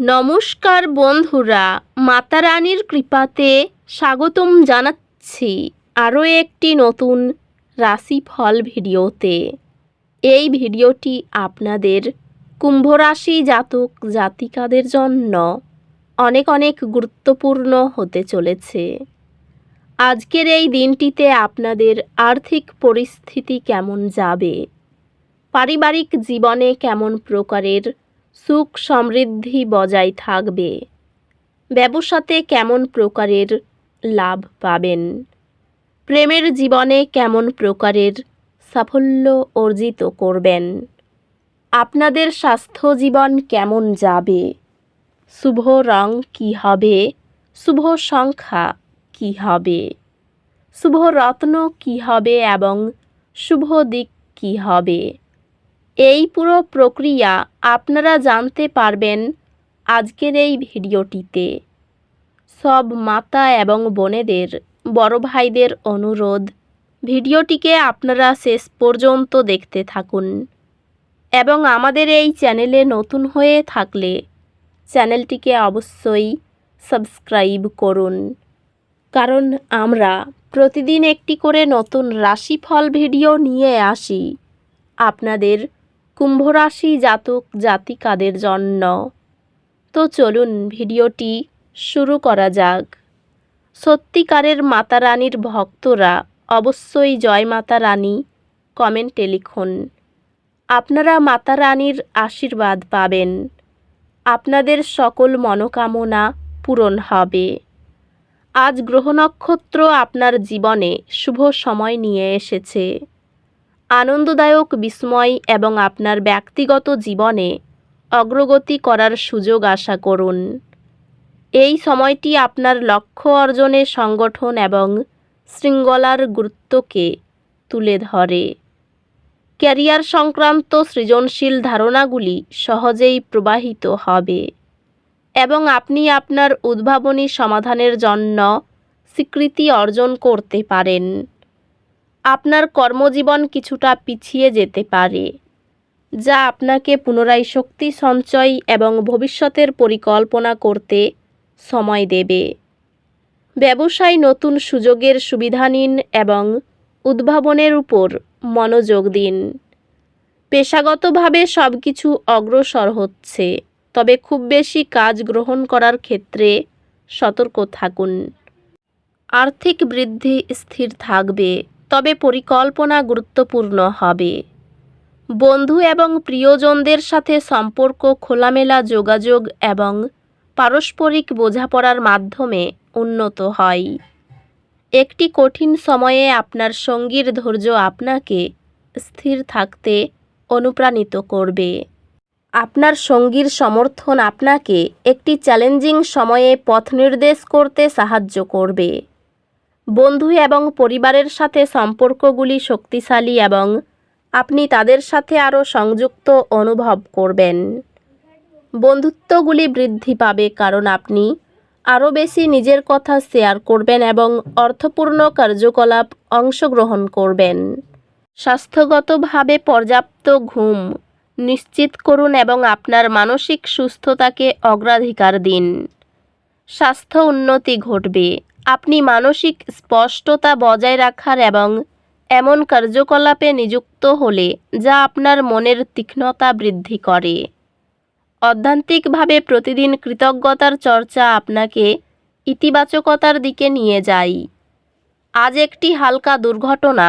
নমস্কার বন্ধুরা, মাতা রানীর কৃপাতে স্বাগতম জানাচ্ছি আরও একটি নতুন রাশিফল ভিডিওতে। এই ভিডিওটি আপনাদের কুম্ভ রাশি জাতক জাতিকাদের জন্য অনেক অনেক গুরুত্বপূর্ণ হতে চলেছে। আজকের এই দিনটিতে আপনাদের আর্থিক পরিস্থিতি কেমন যাবে, পারিবারিক জীবনে কেমন প্রকারের সুখ সমৃদ্ধি বজায় থাকবে, ব্যবসাতে কেমন প্রকারের লাভ পাবেন, প্রেমের জীবনে কেমন প্রকারের সাফল্য অর্জিত করবেন, আপনাদের স্বাস্থ্য জীবন কেমন যাবে, শুভ রং কী হবে, শুভ সংখ্যা কী হবে, শুভ রত্ন কী হবে এবং শুভ দিক কী হবে, এই পুরো প্রক্রিয়া আপনারা জানতে পারবেন আজকের এই ভিডিওটিতে। সব মাতা এবং বোনেদের, বড় ভাইদের অনুরোধ, ভিডিওটিকে আপনারা শেষ পর্যন্ত দেখতে থাকুন এবং আমাদের এই চ্যানেলে নতুন হয়ে থাকলে চ্যানেলটিকে অবশ্যই সাবস্ক্রাইব করুন, কারণ আমরা প্রতিদিন একটি করে নতুন রাশিফল ভিডিও নিয়ে আসি আপনাদের কুম্ভ রাশি জাতক জাতিকাদের জন্য। তো চলুন ভিডিওটি শুরু করা যাক। সত্যিকারের মাতা রানীর ভক্তরা অবশ্যই জয় মাতা রানী কমেন্টে লিখুন। আপনারা মাতা রানীর আশীর্বাদ পাবেন, আপনাদের সকল মনোকামনা পূরণ হবে। আজ গ্রহ নক্ষত্র আপনার জীবনে শুভ সময় নিয়ে এসেছে। আনন্দদায়ক বিস্ময় এবং আপনার ব্যক্তিগত জীবনে অগ্রগতি করার সুযোগ আশা করুন। এই সময়টি আপনার লক্ষ্য অর্জনে সংগঠন এবং শৃঙ্খলার গুরুত্বকে তুলে ধরে। ক্যারিয়ার সংক্রান্ত সৃজনশীল ধারণাগুলি সহজেই প্রবাহিত হবে এবং আপনি আপনার উদ্ভাবনী সমাধানের জন্য স্বীকৃতি অর্জন করতে পারেন। আপনার কর্মজীবন কিছুটা পিছিয়ে যেতে পারে, যা আপনাকে পুনরায় শক্তি সঞ্চয় এবং ভবিষ্যতের পরিকল্পনা করতে সময় দেবে। ব্যবসায় নতুন সুযোগের সুবিধা নিন এবং উদ্ভাবনের উপর মনোযোগ দিন। পেশাগতভাবে সব কিছু অগ্রসর হচ্ছে, তবে খুব বেশি কাজ গ্রহণ করার ক্ষেত্রে সতর্ক থাকুন। আর্থিক বৃদ্ধি স্থির থাকবে, তবে পরিকল্পনা গুরুত্বপূর্ণ হবে। বন্ধু এবং প্রিয়জনদের সাথে সম্পর্ক খোলামেলা যোগাযোগ এবং পারস্পরিক বোঝাপড়ার মাধ্যমে উন্নত হয়। একটি কঠিন সময়ে আপনার সঙ্গীর ধৈর্য আপনাকে স্থির থাকতে অনুপ্রাণিত করবে। আপনার সঙ্গীর সমর্থন আপনাকে একটি চ্যালেঞ্জিং সময়ে পথ নির্দেশ করতে সাহায্য করবে। বন্ধু এবং পরিবারের সাথে সম্পর্কগুলি শক্তিশালী এবং আপনি তাদের সাথে আরও সংযুক্ত অনুভব করবেন। বন্ধুত্বগুলি বৃদ্ধি পাবে কারণ আপনি আরও বেশি নিজের কথা শেয়ার করবেন এবং অর্থপূর্ণ কার্যকলাপ অংশগ্রহণ করবেন। স্বাস্থ্যগতভাবে পর্যাপ্ত ঘুম নিশ্চিত করুন এবং আপনার মানসিক সুস্থতাকে অগ্রাধিকার দিন। স্বাস্থ্য উন্নতি ঘটবে। আপনি মানসিক স্পষ্টতা বজায় রাখার এবং এমন কার্যকলাপে নিযুক্ত হলে যা আপনার মনের তীক্ষ্ণতা বৃদ্ধি করে। অধ্যাত্মিকভাবে প্রতিদিন কৃতজ্ঞতার চর্চা আপনাকে ইতিবাচকতার দিকে নিয়ে যায়। আজ একটি হালকা দুর্ঘটনা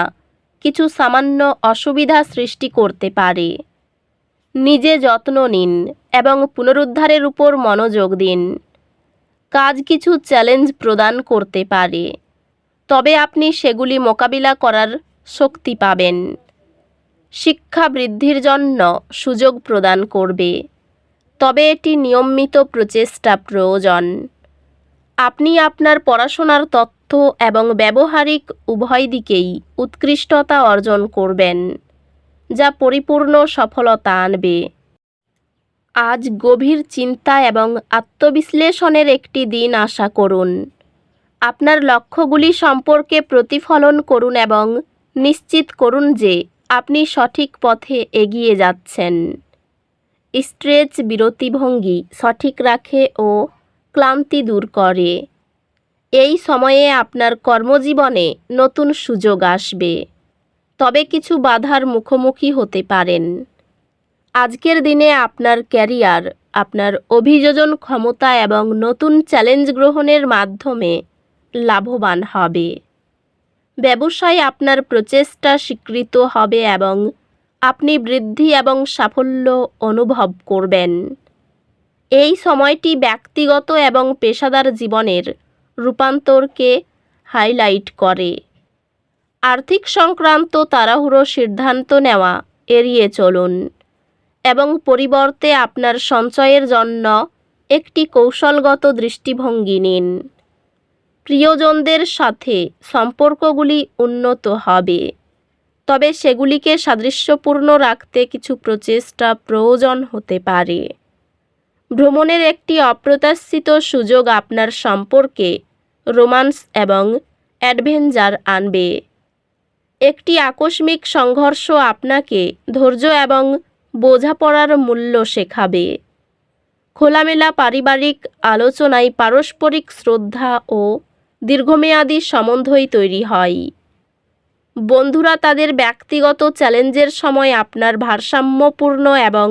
কিছু সামান্য অসুবিধা সৃষ্টি করতে পারে। নিজে যত্ন নিন এবং পুনরুদ্ধারের উপর মনোযোগ দিন। কাজ কিছু চ্যালেঞ্জ প্রদান করতে পারে, তবে আপনি সেগুলি মোকাবিলা করার শক্তি পাবেন। শিক্ষা বৃদ্ধির জন্য সুযোগ প্রদান করবে, তবে এটি নিয়মিত প্রচেষ্টা প্রয়োজন। আপনি আপনার পড়াশোনার তথ্য এবং ব্যবহারিক উভয় দিকেই উৎকৃষ্টতা অর্জন করবেন, যা পরিপূর্ণ সফলতা আনবে। আজ গভীর চিন্তা এবং আত্মবিশ্লেষণের একটি দিন আশা করুন। আপনার লক্ষ্যগুলি সম্পর্কে প্রতিফলন করুন এবং নিশ্চিত করুন যে আপনি সঠিক পথে এগিয়ে যাচ্ছেন। স্ট্রেচ বিরতি ভঙ্গি সঠিক রাখে ও ক্লান্তি দূর করে। এই সময়ে আপনার কর্মজীবনে নতুন সুযোগ আসবে, তবে কিছু বাধার মুখোমুখি হতে পারেন। আজকের দিনে আপনার ক্যারিয়ার, আপনার অভিযোজন ক্ষমতা এবং নতুন চ্যালেঞ্জ গ্রহণের মাধ্যমে লাভবান হবে। ব্যবসায় আপনার প্রচেষ্টা স্বীকৃত হবে এবং আপনি বৃদ্ধি এবং সাফল্য অনুভব করবেন। এই সময়টি ব্যক্তিগত এবং পেশাদার জীবনের রূপান্তরকে হাইলাইট করে। আর্থিক সংক্রান্ত তাড়াহুড়ো সিদ্ধান্ত নেওয়া এড়িয়ে চলুন এবং পরিবর্তে আপনার সঞ্চয়ের জন্য একটি কৌশলগত দৃষ্টিভঙ্গি নিন। প্রিয়জনদের সাথে সম্পর্কগুলি উন্নত হবে, তবে সেগুলিকে সাদৃশ্যপূর্ণ রাখতে কিছু প্রচেষ্টা প্রয়োজন হতে পারে। ভ্রমণের একটি অপ্রত্যাশিত সুযোগ আপনার সম্পর্কে রোমান্স এবং অ্যাডভেঞ্চার আনবে। একটি আকস্মিক সংঘর্ষ আপনাকে ধৈর্য এবং বোঝাপড়ার মূল্য শেখাবে। খোলামেলা পারিবারিক আলোচনায় পারস্পরিক শ্রদ্ধা ও দীর্ঘমেয়াদী সম্বন্ধই তৈরি হয়। বন্ধুরা তাদের ব্যক্তিগত চ্যালেঞ্জের সময় আপনার ভারসাম্যপূর্ণ এবং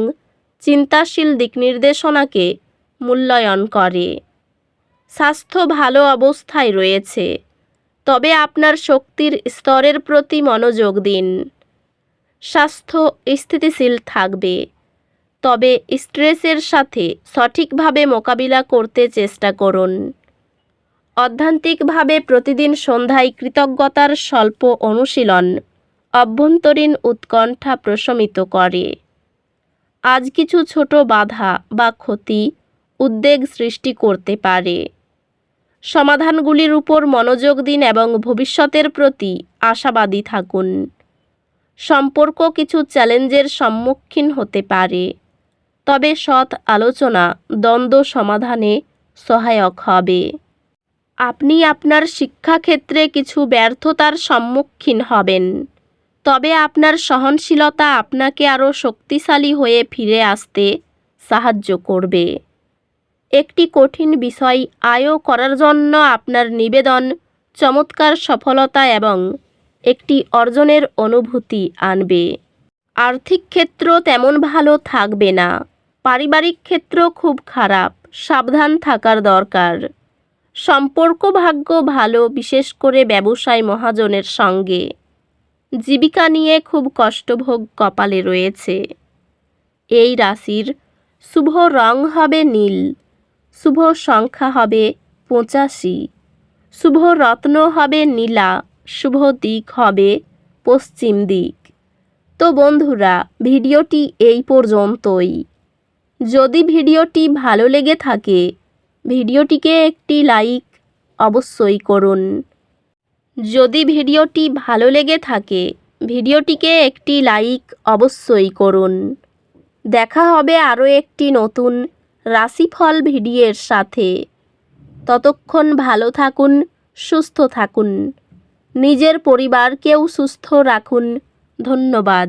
চিন্তাশীল দিকনির্দেশনাকে মূল্যায়ন করে। স্বাস্থ্য ভালো অবস্থায় রয়েছে, তবে আপনার শক্তির স্তরের প্রতি মনোযোগ দিন। স্বাস্থ্য স্থিতিশীল থাকবে, তবে স্ট্রেসের সাথে সঠিকভাবে মোকাবিলা করতে চেষ্টা করুন। অধ্যাত্মিকভাবে প্রতিদিন সন্ধ্যায় কৃতজ্ঞতার স্বল্প অনুশীলন অভ্যন্তরীণ উৎকণ্ঠা প্রশমিত করে। আজ কিছু ছোট বাধা বা ক্ষতি উদ্বেগ সৃষ্টি করতে পারে। সমাধানগুলির উপর মনোযোগ দিন এবং ভবিষ্যতের প্রতি আশাবাদী থাকুন। সম্পর্ক কিছু চ্যালেঞ্জের সম্মুখীন হতে পারে, তবে সৎ আলোচনা দ্বন্দ্ব সমাধানে সহায়ক হবে। আপনি আপনার শিক্ষাক্ষেত্রে কিছু ব্যর্থতার সম্মুখীন হবেন, তবে আপনার সহনশীলতা আপনাকে আরও শক্তিশালী হয়ে ফিরে আসতে সাহায্য করবে। একটি কঠিন বিষয় আয় করার জন্য আপনার নিবেদন চমৎকার সফলতা এবং একটি অর্জনের অনুভূতি আনবে। আর্থিক ক্ষেত্র তেমন ভালো থাকবে না। পারিবারিক ক্ষেত্র খুব খারাপ, সাবধান থাকার দরকার। সম্পর্ক ভাগ্য ভালো, বিশেষ করে ব্যবসায় মহাজনের সঙ্গে। জীবিকা নিয়ে খুব কষ্টভোগ কপালে রয়েছে। এই রাশির শুভ রং হবে নীল, শুভ সংখ্যা হবে 85, শুভ রত্ন হবে নীলা, শুভ দিক হবে পশ্চিম দিক। তো বন্ধুরা, ভিডিওটি এই পর্যন্তই। যদি ভিডিওটি ভালো লেগে থাকে, ভিডিওটিকে একটি লাইক অবশ্যই করুন। যদি ভিডিওটি ভালো লেগে থাকে, ভিডিওটিকে একটি লাইক অবশ্যই করুন। দেখা হবে আরও একটি নতুন রাশিফল ভিডিওর সাথে। ততক্ষণ ভালো থাকুন, সুস্থ থাকুন, নিজের পরিবারকেও সুস্থ রাখুন। ধন্যবাদ।